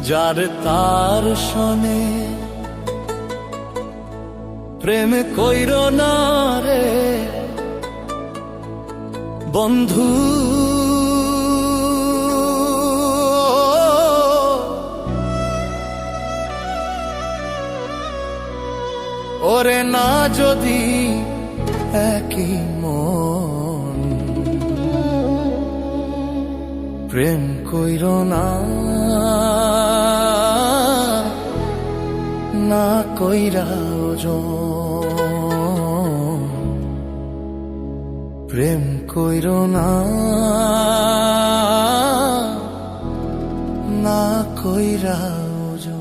যার তার শোনে প্রেম কইর না রে বন্ধু। ওরে না যদি একই মন প্রেম কইর না, না কইরা ওজন প্রেম কইর না, না কইরা ওজন।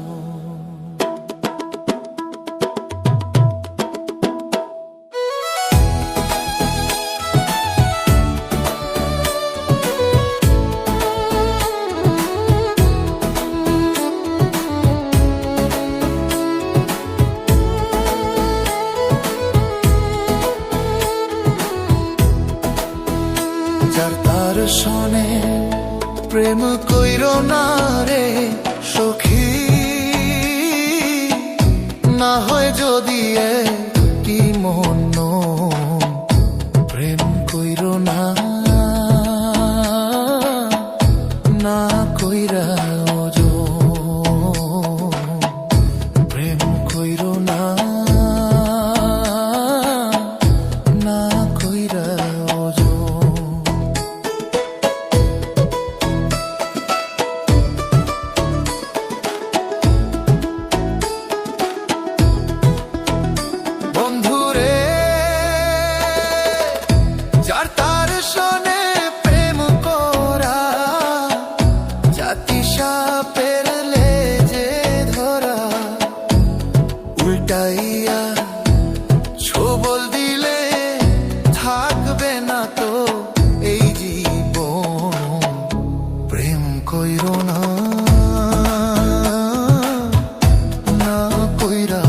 যার তার শোনে প্রেম কইর না রে সখী, না হয় যদি কি মন প্রেম কইর না, না কইরা ওজন প্রেম কইর না, না কইরা ওজন। যার তার শোনে প্রেম করা জাতি সাপের লেজে ধরা, উল্টাইয়া ছোবল দিলে থাকবে না তো এই জীবন প্রেম কইর না, না কইরা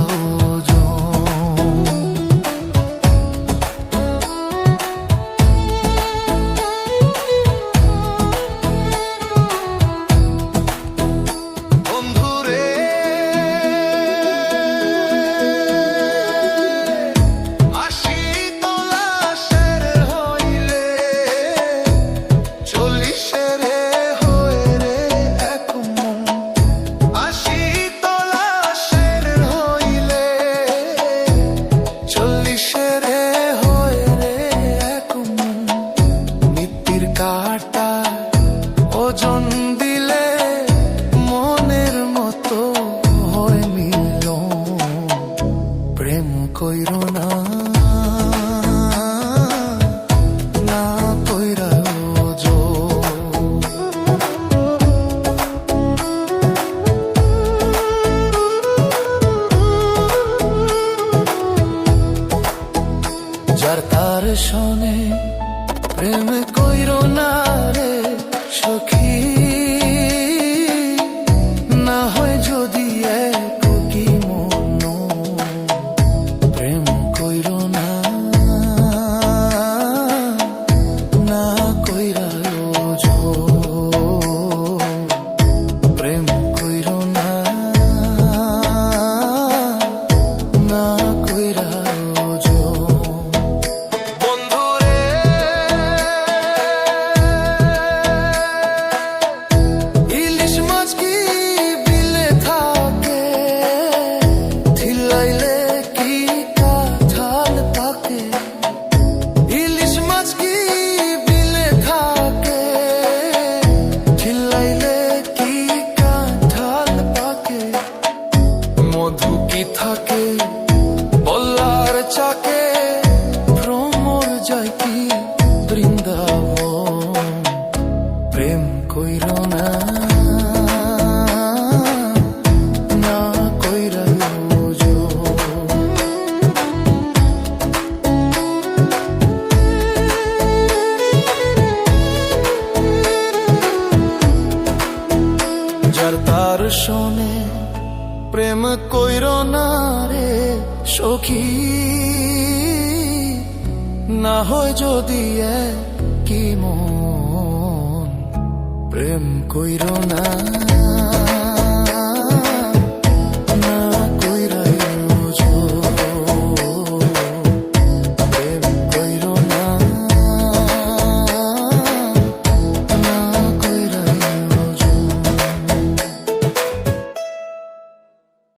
ওজন দিলে মনের মতো হয় মিল প্রেম কইর না, না কইরা ওজন। যার তার শোনে প্রেম কইর না রে সখী, না হয় যদি কি মন প্রেম কইর না, না কইরা ওজন প্রেম কইর না, না কইরা ওজন। মধু কি থাকে বল্লার চাকে, ভ্রমর যায় কি বৃন্দাবন প্রেম কইর না, না কইরা ওজন। যার তার শোনে প্রেম কইর না রে সখী, না হয় যদি কি মন প্রেম কইর না।